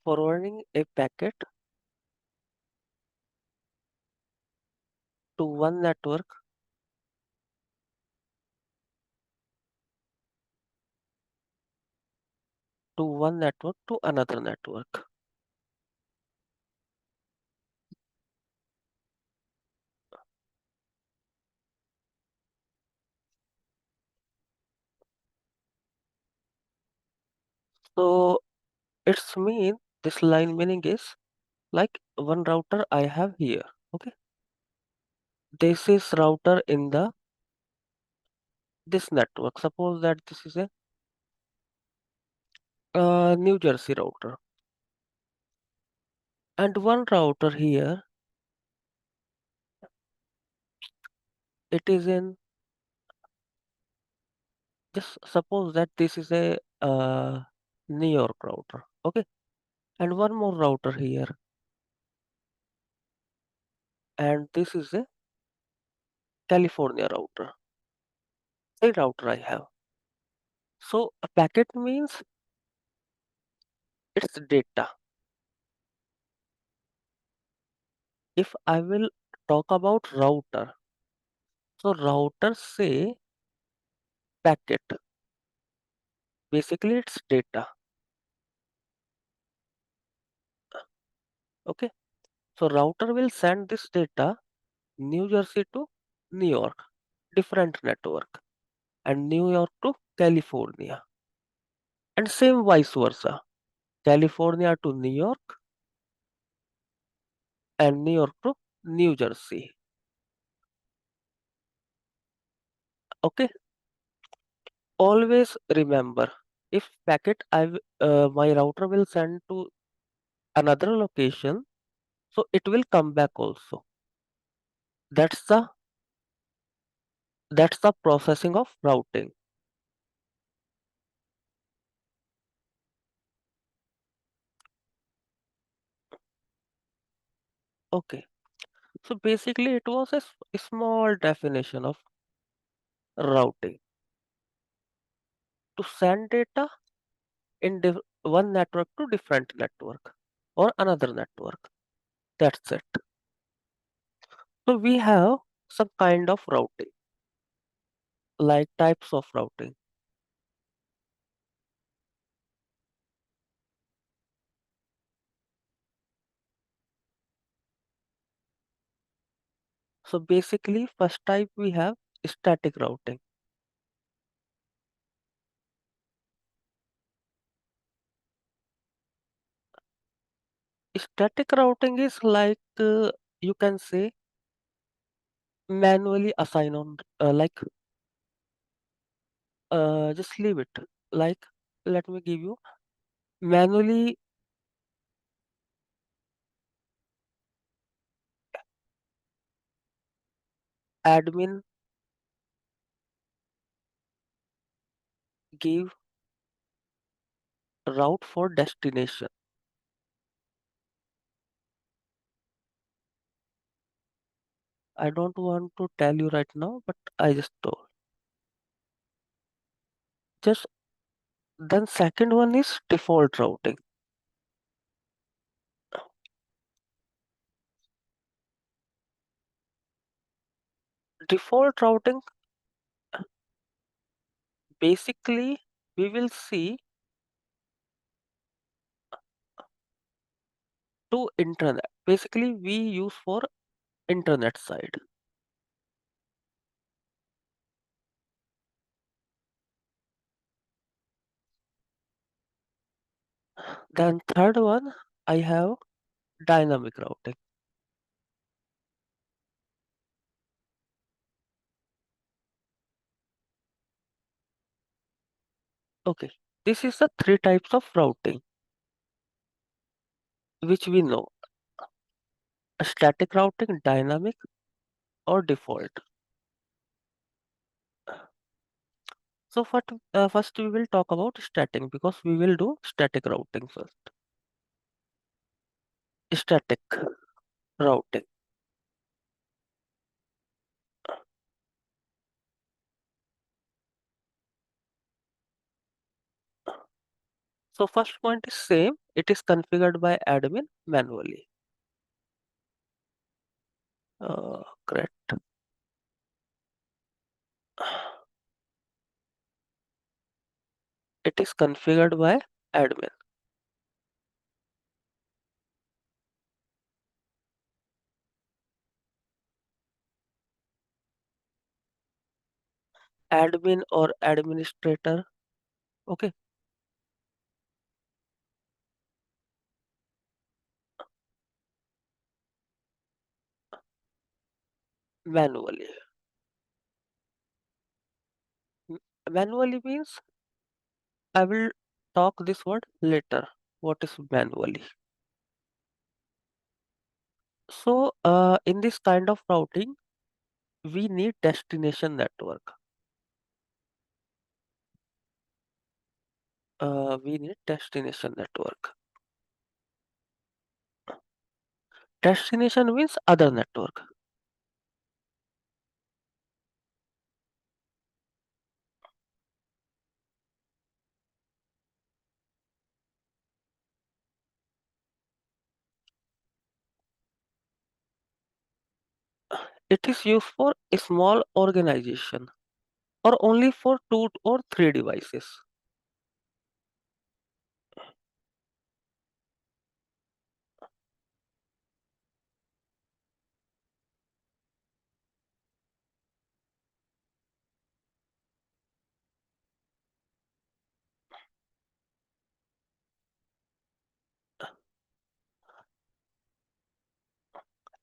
forwarding a packet to one network to another network. So it's mean this line meaning is like one router I have here. Okay, this is router in the this network. Suppose that this is a New Jersey router, and one router here. It is in just suppose that this is a New York router. Okay, and one more router here, and this is a California router. A router I have. So a packet means it's data. If I will talk about router, so router say packet. Basically, it's data. Okay. So router will send this data New Jersey to New York, different network, and New York to California, and same vice versa, California to New York and New York to New Jersey. Okay. Always remember, if packet my router will send to another location, so it will come back also. That's the that's the processing of routing. Okay. So basically, it was a small definition of routing to send data in one network to different network or another network. That's it. So we have some kind of routing, like types of routing. So basically, first type we have static routing. Static routing is like you can say manually assign on like just leave it like let me give you manually admin give route for destination. I don't want to tell you right now, but I just told. Just then second one is default routing. Default routing basically we will see to internet. Basically we use for internet side. Then third one I have dynamic routing. Okay. This is the three types of routing which we know. Static routing, dynamic or default. So first we will talk about static because we will do static routing first. Static routing. So first point is same. It is configured by admin manually. Correct. It is configured by admin. Admin or administrator. Okay. Manually. M- Manually means I will talk this word later. What is manually? So, in this kind of routing, we need destination network. We need destination network. Destination means other network. It is used for a small organization or only for 2 or 3 devices.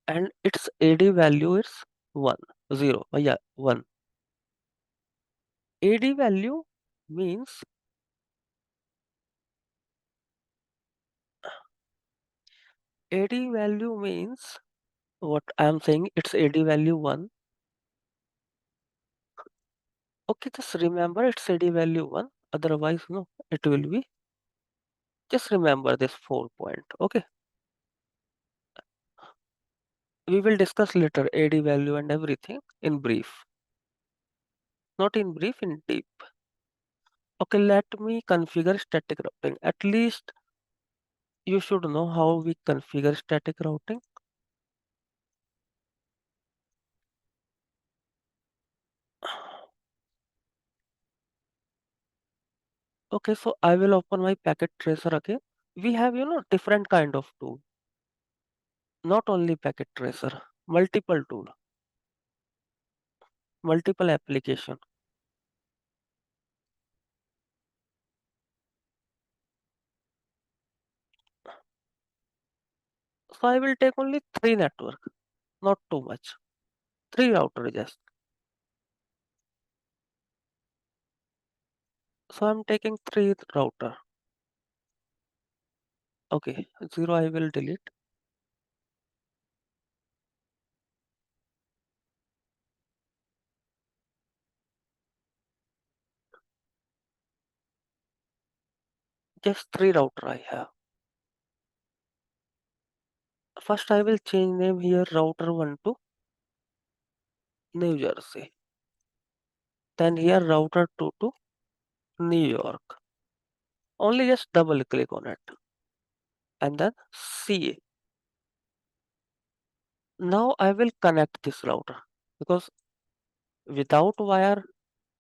And its AD value is 1, 0. Yeah, 1. AD value means AD value means what I am saying, it's AD value 1. Okay, just remember it's AD value 1. Otherwise, no, it will be. Just remember this 4 point. Okay, we will discuss later AD value and everything in brief. Not in brief, in deep. Okay, let me configure static routing. At least you should know how we configure static routing. Okay, so I will open my packet tracer again. We have, different kind of tool. Not only packet tracer, multiple tool, multiple application. So I will take only 3 network, not too much. 3 router just. So I'm taking 3 router. Okay, 0 I will delete. Just 3 router I have. First I will change name here router 1 to New Jersey. Then here router 2 to New York. Only just double click on it. And then CA. Now I will connect this router because without wire,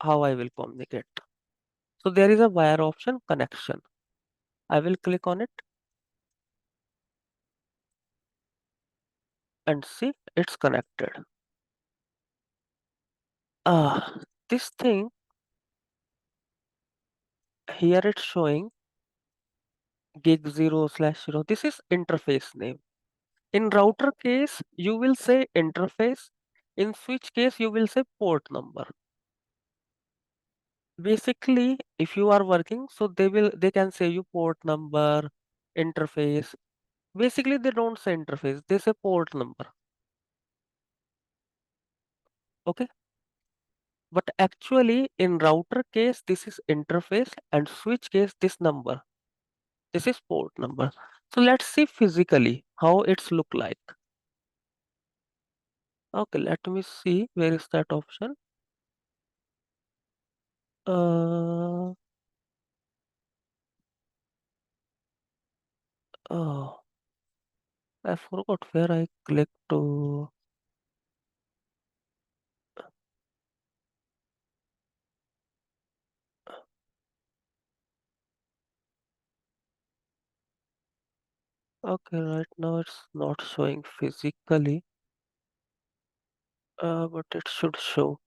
how I will communicate? So there is a wire option connection. I will click on it and see it's connected. This thing here it's showing gig 0/0. This is interface name. In router case, you will say interface. In switch case, you will say port number. Basically, if you are working, so they can say you port number, interface. Basically, they don't say interface, they say port number. Okay. But actually, in router case, this is interface, and switch case, this number. This is port number. So let's see physically how it's look like. Okay, let me see where is that option. Uh, Oh, I forgot where I click to. Okay, right now it's not showing physically, but it should show.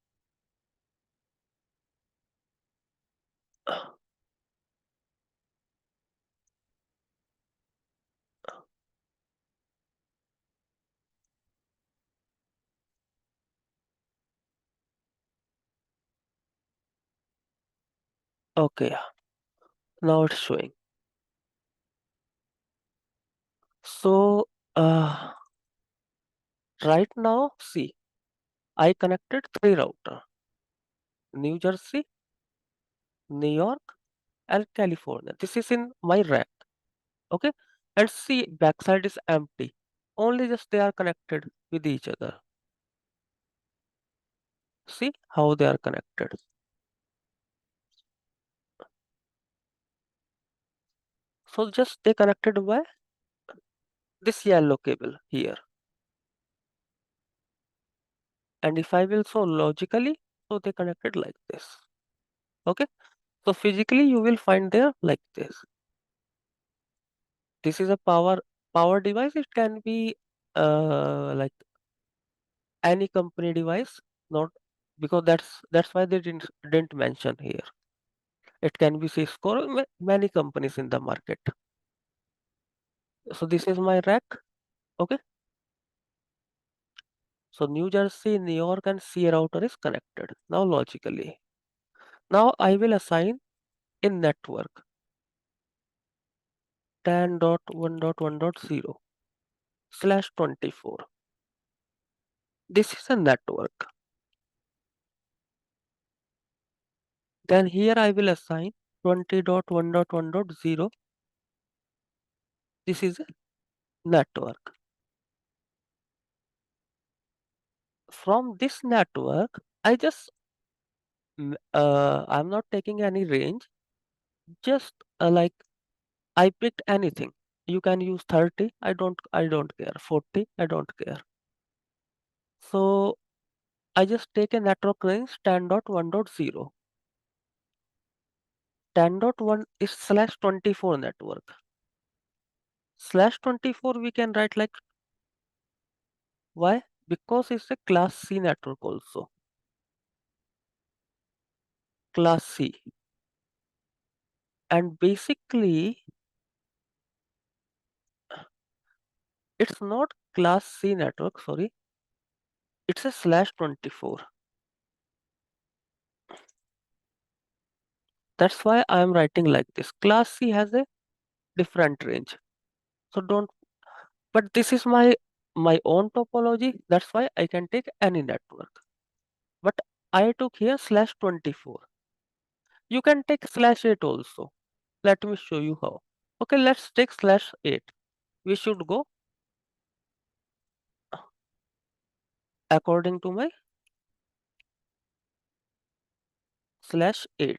Okay, yeah, now it's showing. So, right now, see, I connected three router: New Jersey, New York, and California. This is in my rack. Okay, and see, backside is empty. Only just they are connected with each other. See how they are connected. So just they connected by this yellow cable here. And if I will show logically, so they connected like this. Okay, so physically you will find there like this. This is a power device. It can be like any company device, not because that's why they didn't mention here. It can be Cisco or many companies in the market. So this is my rack. Okay, so New Jersey, New York, and C router is connected now logically. Now I will assign in network 10.1.1.0/24. This is a network. Then here I will assign 20.1.1.0. This is a network. From this network, I'm not taking any range. Just like I picked anything. You can use 30. I don't care. 40. I don't care. So I just take a network range 10.1.0. 10.1 is /24 network. /24 we can write like why? Because it's a class C network also. Class C. And basically it's not class C network, sorry. It's a /24. That's why I am writing like this. Class C has a different range. So don't, but this is my own topology. That's why I can take any network. But I took here /24. You can take /8 also. Let me show you how. Okay, let's take /8. We should go according to my /8.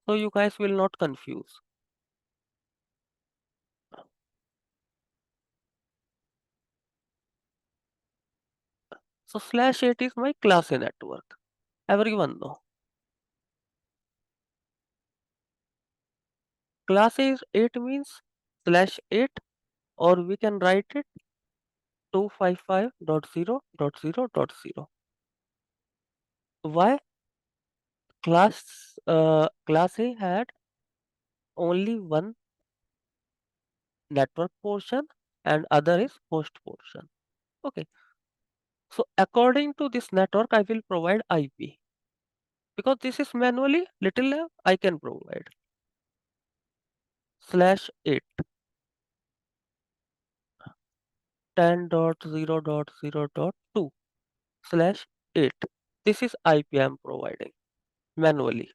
So you guys will not confuse. So /8 is my class A network. Everyone know. Class A is 8 means /8, or we can write it 255.0.0.0. Why? Class A had only one network portion and other is host portion. Okay. So according to this network, I will provide IP because this is manually little I can provide /8 10.0.0.2/8. This is IP I'm providing manually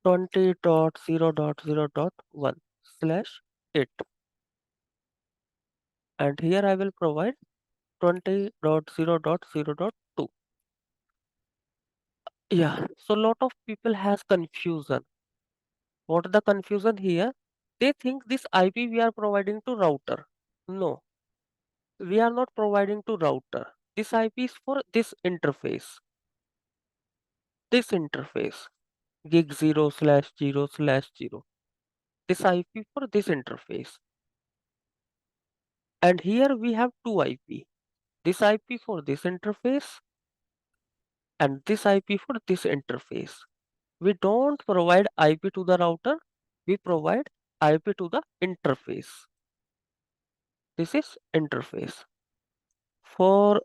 20.0.0.1/8, and here I will provide 20.0.0.2. Yeah, so lot of people has confusion. What the confusion here? They think this IP we are providing to router. No, we are not providing to router. This IP is for this interface. This interface. Gig 0/0/0. This IP for this interface. And here we have two IP. This IP for this interface and this IP for this interface. We don't provide IP to the router. We provide IP to the interface. This is interface. For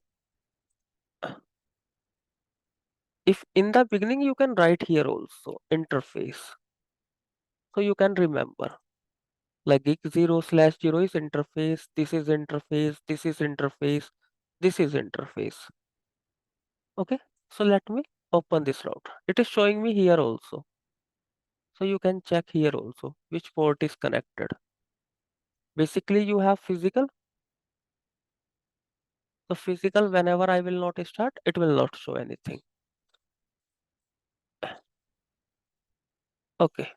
if in the beginning you can write here also interface. So you can remember like gig 0/0 is interface, this is interface, this is interface, this is interface. Okay, so let me open this router. It is showing me here also. So you can check here also which port is connected. Basically you have physical. So physical whenever I will not start, it will not show anything. Okay.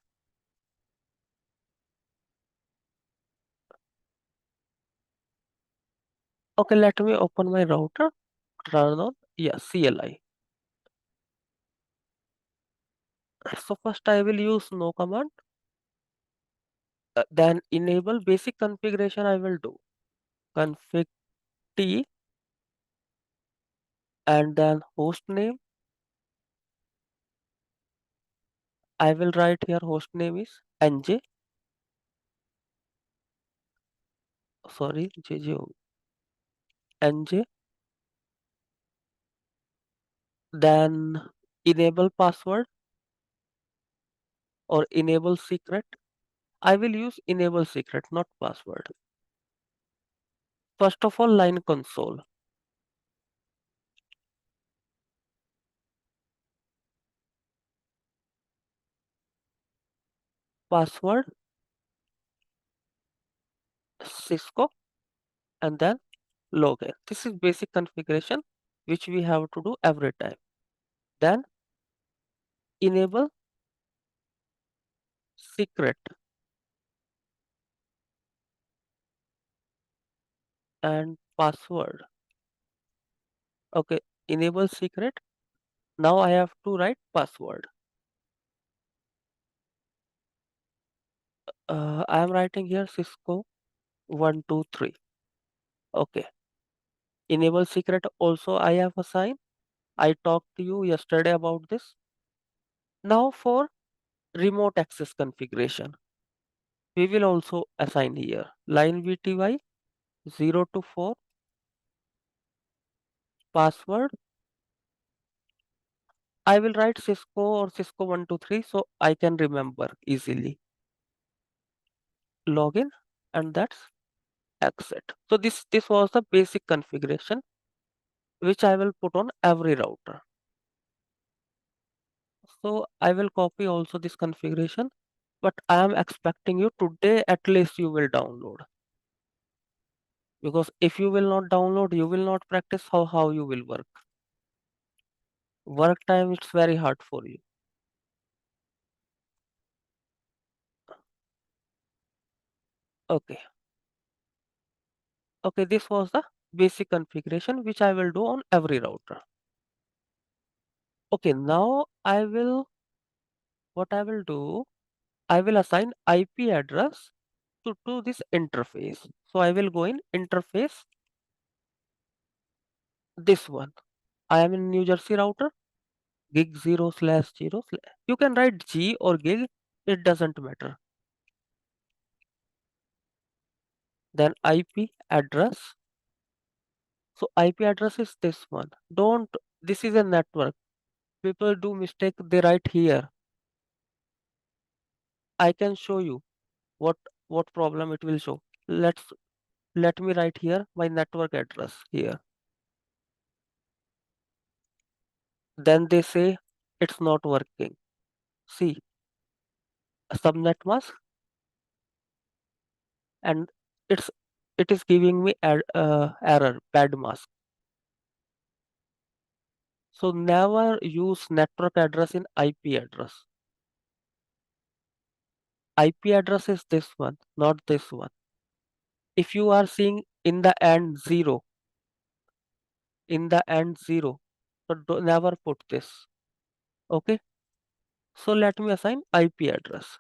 Okay, let me open my router. Turn on, yeah, CLI. So first I will use no command. Then enable basic configuration I will do. Config T and then host name. I will write here host name is NJ. Sorry, JJ. NJ. Then enable password or enable secret. I will use enable secret, not password. First of all, line console. Password Cisco and then login. This is basic configuration which we have to do every time. Then enable secret and password. Okay, enable secret. Now I have to write password. I am writing here Cisco 123. Okay. Enable secret also I have assigned. I talked to you yesterday about this. Now for remote access configuration, we will also assign here line VTY 0 to 4 password. I will write Cisco or Cisco 123 so I can remember easily. Login and that's exit. So this was the basic configuration which I will put on every router. So I will copy also this configuration, but I am expecting you today at least you will download. Because if you will not download, you will not practice how you will work. Work time it's very hard for you. Okay. Okay, this was the basic configuration which I will do on every router. Okay, now what I will do, I will assign IP address to this interface. So I will go in interface, this one. I am in New Jersey router, gig 0/0. You can write G or gig, it doesn't matter. Then IP address. So IP address is this one. Don't, this is a network. People do mistake, they write here. I can show you what what problem it will show. Let me write here my network address here. Then they say it's not working. See, subnet mask and it's it is giving me error bad mask. So never use network address in IP address. IP address is this one, not this one. If you are seeing in the end 0, in the end 0, so never put this. Okay. So let me assign IP address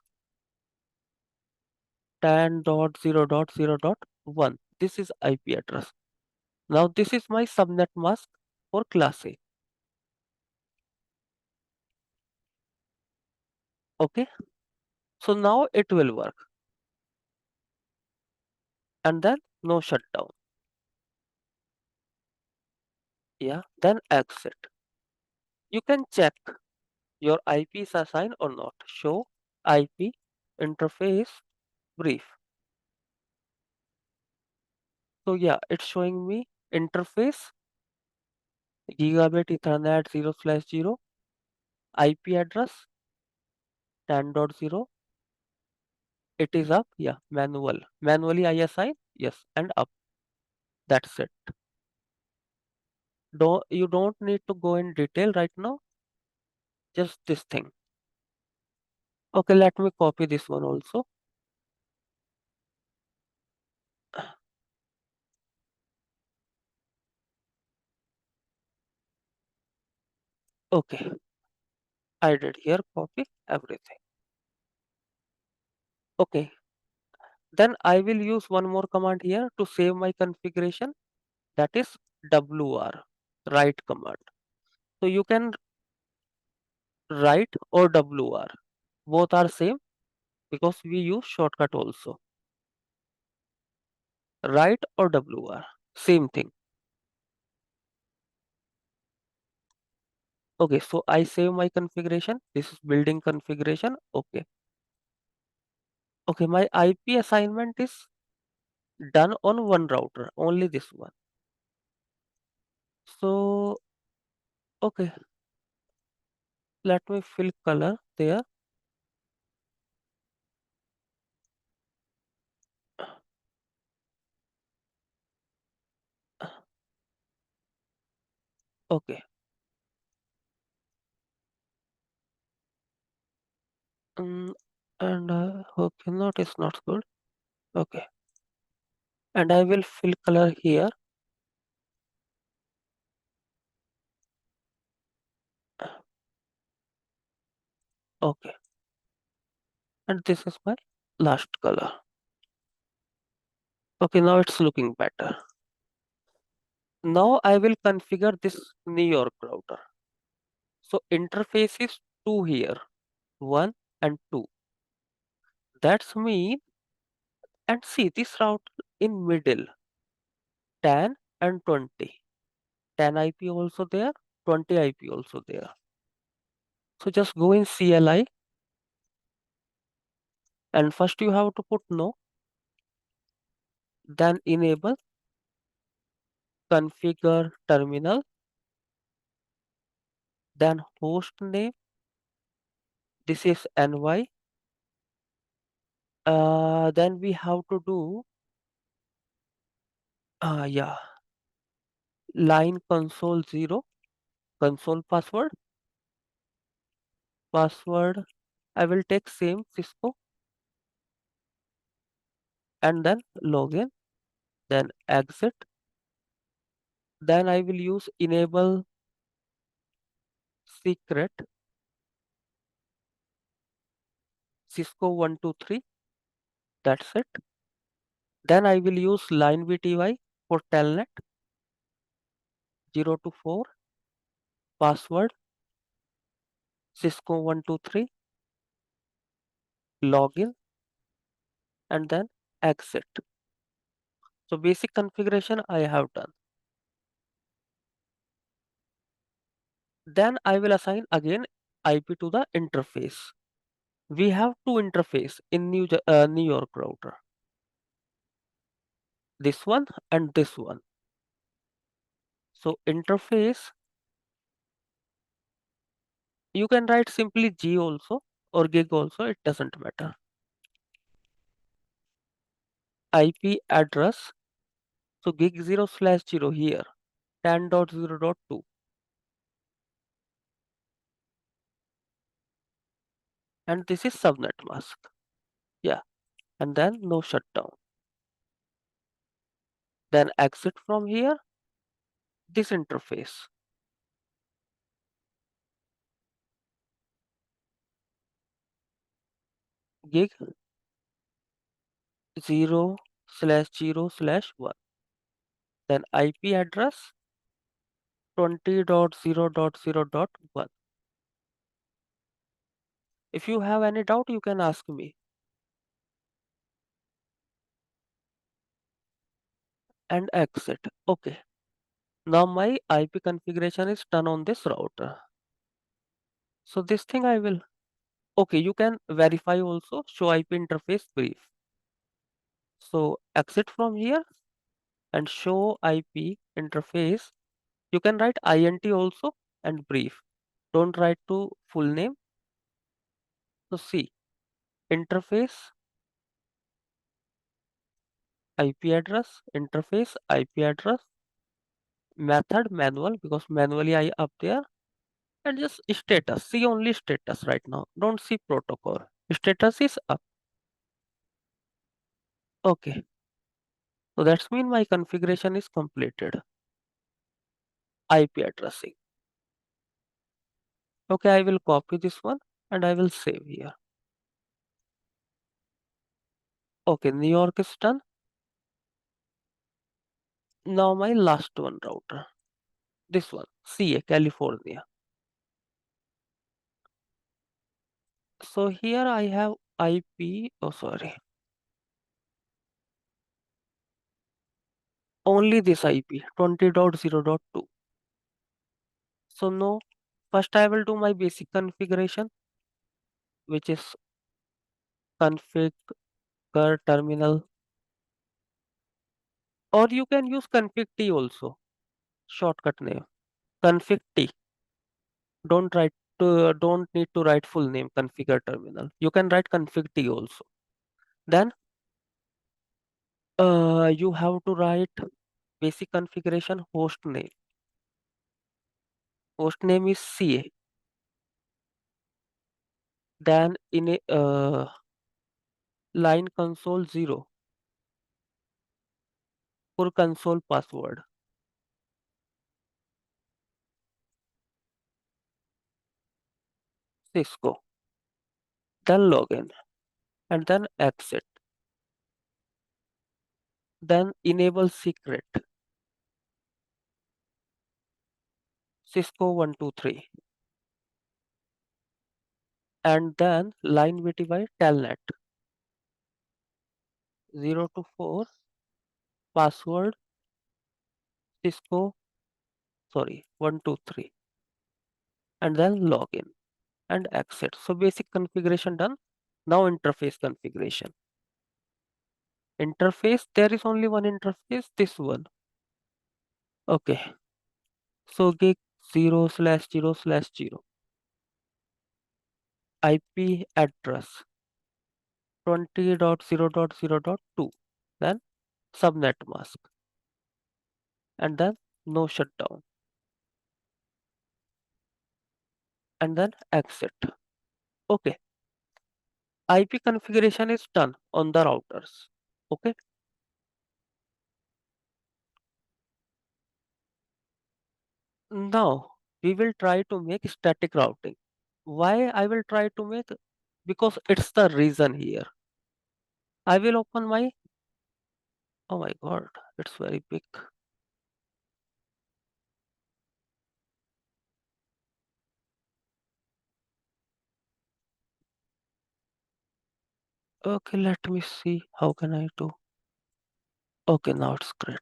10.0.0.1. This is IP address. Now this is my subnet mask for class A. Okay. So now it will work. And then no shutdown. Yeah. Then exit. You can check your IP is assigned or not. Show IP interface brief. So yeah, it's showing me interface gigabit ethernet 0/0 IP address 10.0. It is up. Yeah, manually I assign. Yes, and up. That's it. You don't need to go in detail right now, just this thing. Okay, let me copy this one also. Okay, I did here copy everything. Okay, then I will use one more command here to save my configuration, that is WR, write command. So you can write or WR, both are same because we use shortcut also. Write or WR, same thing. Okay, so I save my configuration. This is building configuration. Okay. Okay, my IP assignment is done on one router, only this one. So, okay, let me fill color there. Okay. Um, and okay, not is not good. Okay. And I will fill color here. Okay. And this is my last color. Okay, now it's looking better. Now I will configure this New York router. So interface is 2 here, 1 and 2. That's mean, and see this router in middle, 10 and 20. 10 IP also there, 20 IP also there. So just go in CLI and first you have to put no, then enable configure terminal, then host name. This is NY. Then we have to do, yeah, line console 0, console password. Password, I will take same Cisco and then login, then exit. Then I will use enable secret Cisco 123. That's it. Then I will use line VTY for telnet 0 to 4, password Cisco 123, login, and then exit. So basic configuration I have done. Then I will assign again IP to the interface. We have two interface in New York router. This one and this one. So interface, you can write simply G also or gig also, it doesn't matter. IP address, so gig 0/0 here, 10.0.2. And this is subnet mask. Yeah, and then no shutdown. Then exit from here, this interface. Gig 0/0/1. Then IP address 20.0.0.1. If you have any doubt, you can ask me. And exit. Okay. Now my IP configuration is done on this router. So this thing I will. Okay, you can verify also. Show IP interface brief. So exit from here and show IP interface. You can write int also and brief. Don't write to full name. So see interface IP address, interface IP address, method manual because manually I up there, and just status. See only status right now. Don't see protocol. Status is up. Okay. So that's mean my configuration is completed. IP addressing. Okay, I will copy this one and I will save here. Okay, New York is done. Now my last one router. This one, CA, California. So here I have IP, oh sorry, only this IP 20.0.2. So no, first I will do my basic configuration, which is configure terminal, or you can use config T also, shortcut name. Config T. Don't need to write full name configure terminal. You can write config T also. Then you have to write basic configuration host name. Host name is CA. Then in a line console 0 for console password. Cisco. Then login and then exit. Then enable secret. Cisco 123. And then line VTY telnet 0 to 4 password Cisco, sorry, 123, and then login and exit. So basic configuration done. Now interface configuration. Interface, there is only one interface, this one. Okay. So gig 0/0/0 IP address 20.0.0.2. Then subnet mask and then no shutdown and then exit. Okay. IP configuration is done on the routers. Okay. Now we will try to make static routing. Why I will try to make? Because it's the reason here. I will open my, oh my god, it's very big. Okay, let me see. How can I do? Okay, now it's great.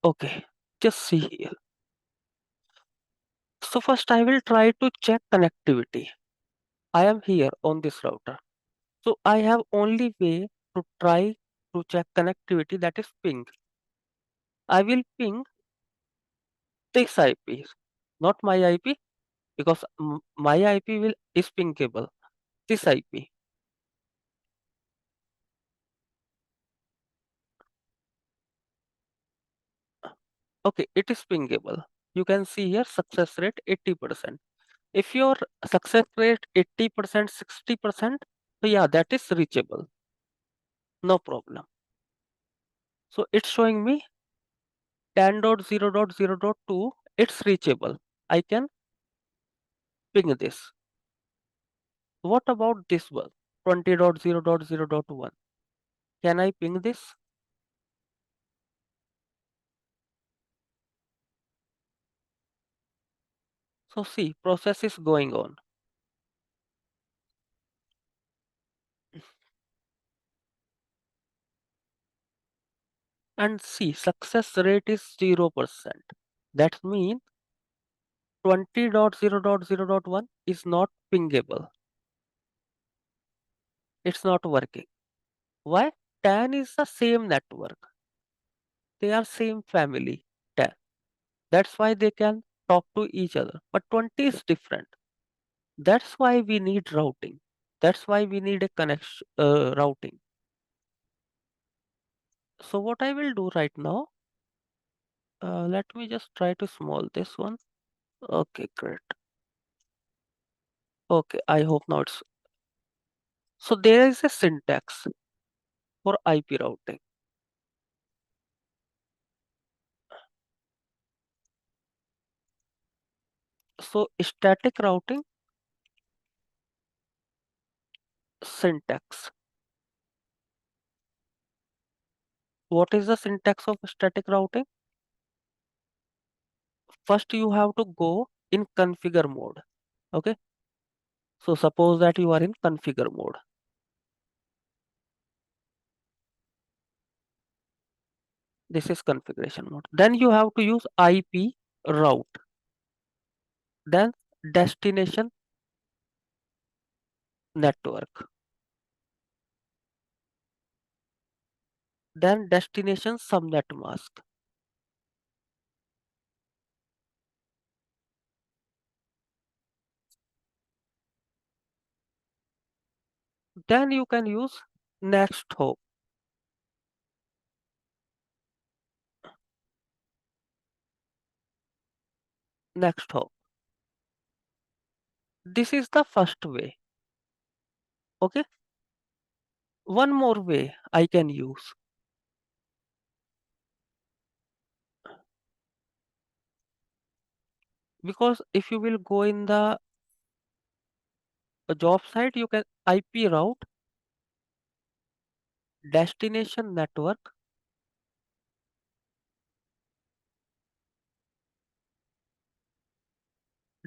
Okay, just see here. So first I will try to check connectivity. I am here on this router. So I have only way to try to check connectivity, that is ping. I will ping this IP, not my IP, because my IP will is pingable. This IP. Okay, it is pingable. You can see here success rate 80%. If your success rate 80%, 60%, so yeah, that is reachable. No problem. So it's showing me 10.0.0.2, it's reachable. I can ping this. What about this one? 20.0.0.1. Can I ping this? So see, process is going on. And see, success rate is 0%. That means 20.0.0.1 is not pingable. It's not working. Why? 10 is the same network. They are same family. 10. That's why they can talk to each other. But 20 is different. That's why we need routing. That's why we need a connection routing. So what I will do right now, let me just try to small this one. Okay, great. Okay, I hope now it's so there is a syntax for IP routing. So static routing syntax. What is the syntax of static routing? First you have to go in configure mode. Okay. So suppose that you are in configure mode. This is configuration mode. Then you have to use IP route. Then destination network. Then destination subnet mask. Then you can use next hop. Next hop. This is the first way. Okay. One more way I can use, because if you will go in the job site, you can IP route destination network,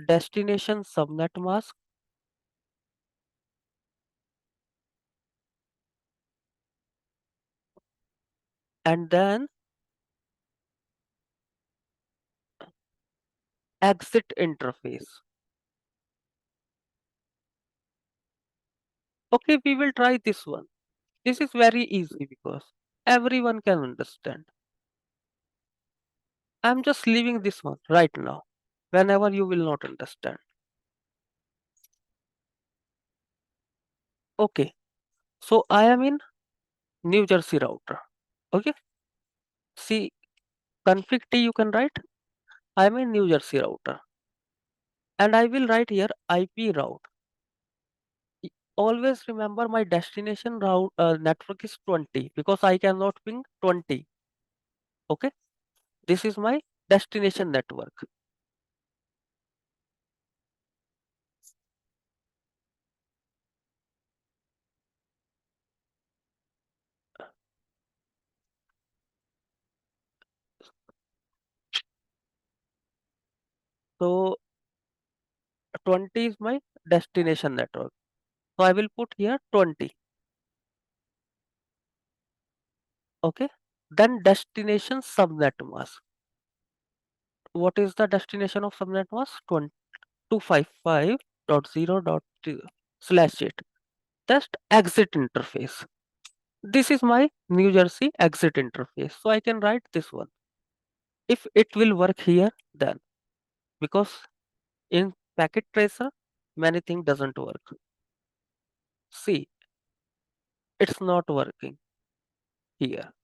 destination subnet mask, and then exit interface. Okay, we will try this one. This is very easy because everyone can understand. I'm just leaving this one right now. Whenever you will not understand. Okay, so I am in New Jersey router. Okay, see config T you can write. I am in New Jersey router and I will write here IP route. Always remember my destination route network is 20 because I cannot ping 20. Okay, this is my destination network. So 20 is my destination network. So I will put here 20. Okay, then destination subnet mask. What is the destination of subnet mask? 255.0.0/8. Just exit interface. This is my New Jersey exit interface. So I can write this one. If it will work here, then because in packet tracer, many things doesn't work. See, it's not working here.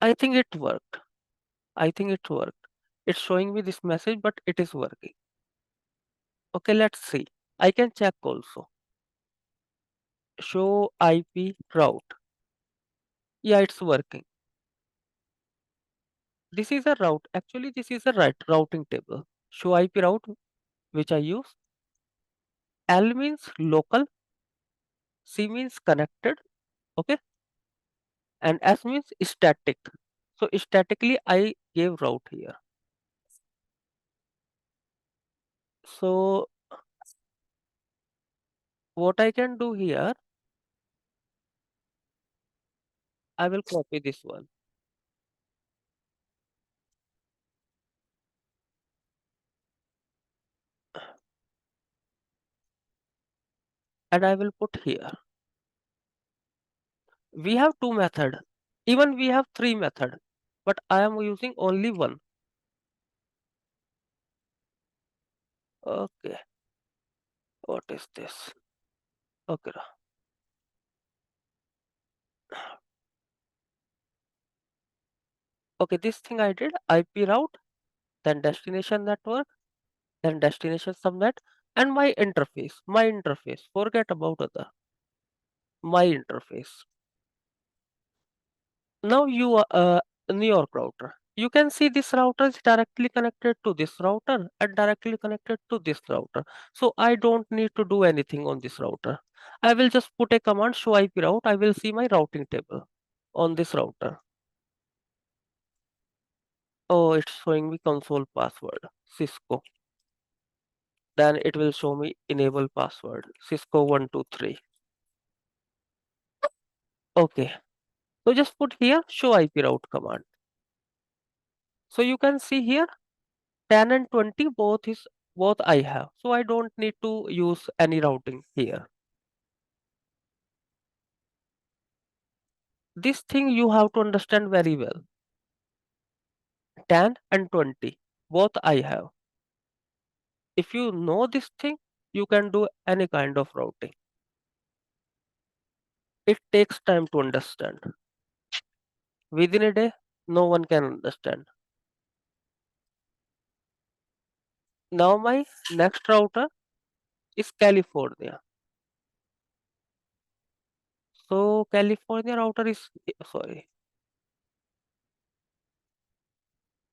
I think it worked. I think it worked. It's showing me this message, but it is working. Okay, let's see. I can check also. Show IP route. Yeah, it's working. This is a route. Actually, this is a right routing table. Show IP route, which I use. L means local, C means connected, okay, and S means static. So statically, I gave route here. So what I can do here, I will copy this one and I will put here. We have two method. Even we have three method, but I am using only one. Okay, what is this? Okay, okay, this thing I did IP route, then destination network, then destination subnet, and my interface. My interface. Forget about other. My interface. Now you are New York router. You can see this router is directly connected to this router and directly connected to this router. So I don't need to do anything on this router. I will just put a command show IP route. I will see my routing table on this router. Oh, it's showing me console password, Cisco. Then it will show me enable password, Cisco 123. Okay. So just put here show IP route command. So you can see here 10 and 20 both I have. So I don't need to use any routing here. This thing you have to understand very well. 10 and 20 both I have. If you know this thing, you can do any kind of routing. It takes time to understand. Within a day, no one can understand. Now my next router is California. So California router is sorry,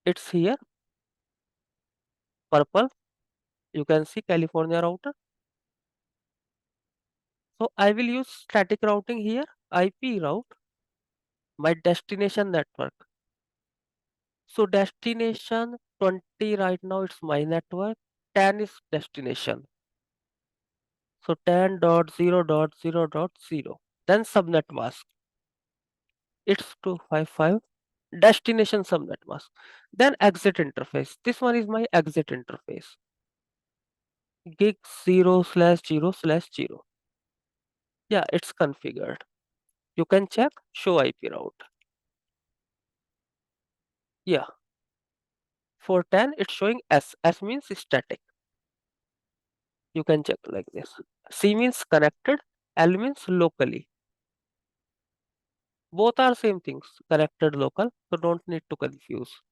it's here, purple. You can see California router. So I will use static routing here, IP route, my destination network. So destination 20 right now it's my network, 10 is destination. So 10.0.0.0. Then subnet mask. It's 255. Destination subnet mask. Then exit interface. This one is my exit interface. Gig 0/0/0. Yeah, it's configured. You can check show IP route. Yeah, for 10 it's showing S. S means static. You can check like this. C means connected, L means locally. Both are same things, connected local, so don't need to confuse.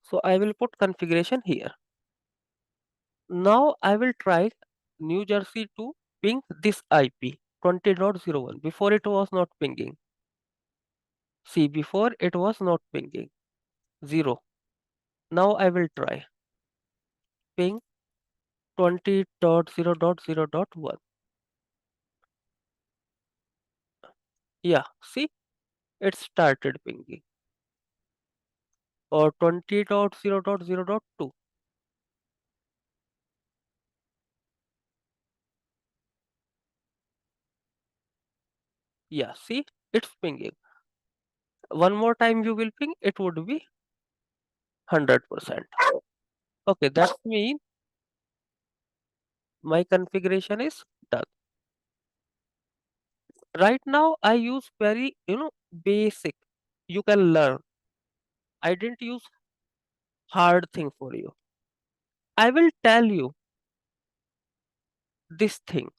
So I will put configuration here. Now I will try New Jersey to ping this IP 20.01. Before it was not pinging. See, before it was not pinging. 0. Now I will try ping 20.0.0.1. Yeah, see, it started pinging. Or 20.0.0.2. Yeah, see, it's pinging. One more time you will ping, it would be 100%. Okay, that means my configuration is done. Right now, I use very, basic. You can learn. I didn't use hard thing for you. I will tell you this thing.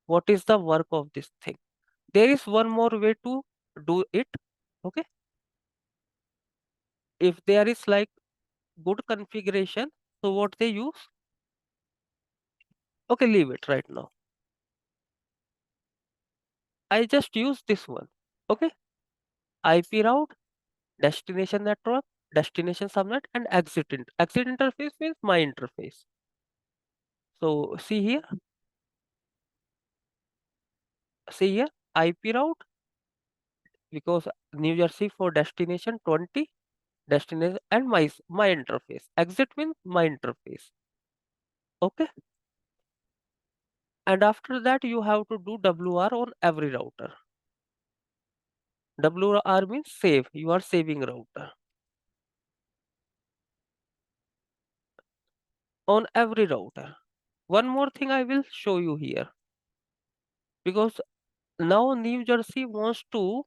What is the work of this thing? There is one more way to do it. Okay. If there is like good configuration, so what they use? Okay, leave it right now. I just use this one. Okay, IP route, destination network, destination subnet, and exit interface means my interface. So see here, IP route because New Jersey for destination 20, destination and my interface. Exit means my interface. Okay, and after that you have to do WR on every router. WR means save. You are saving router on every router. One more thing I will show you here because now New Jersey wants to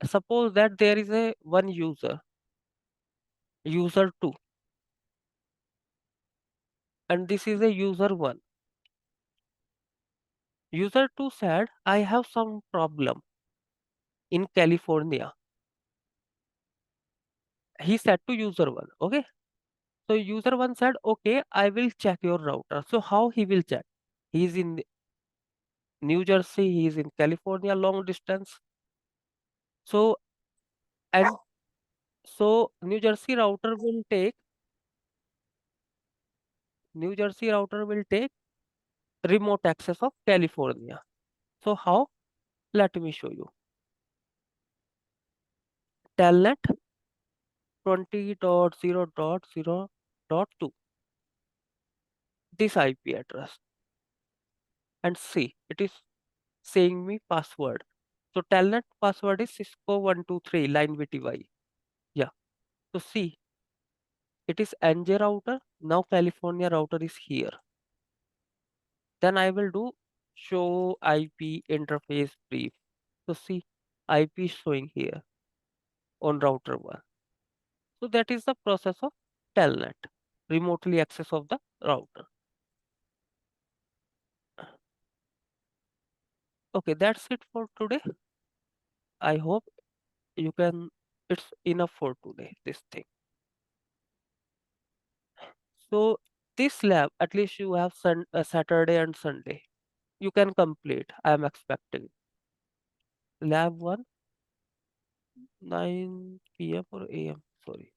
suppose that there is a one user 2, and this is a user 1. User 2 said I have some problem in California. He said to user 1, okay? So user 1 said, okay, I will check your router. So how he will check? He is in New Jersey, he is in California, long distance. So and so New Jersey router will take remote access of California. So how? Let me show you. Telnet 20.0.0.2, this IP address, and see it is saying me password. So telnet password is Cisco123 line VTY. Yeah. So see it is NJ router. Now California router is here. Then I will do show IP interface brief. So see IP is showing here on router 1. So that is the process of telnet, remotely access of the router. Okay, that's it for today. I hope you can, it's enough for today, this thing. So this lab, at least you have Saturday and Sunday. You can complete, I am expecting. Lab 1, 9 p.m. or AM, sorry.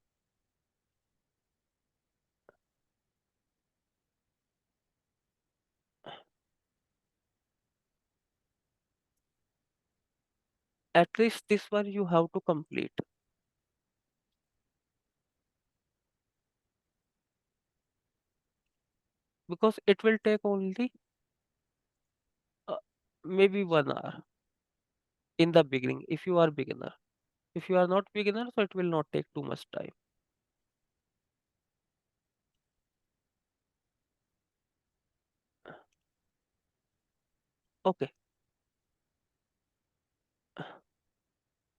At least this one you have to complete because it will take only uh, maybe 1 hour in the beginning if you are beginner. If you are not beginner, so it will not take too much time. Okay.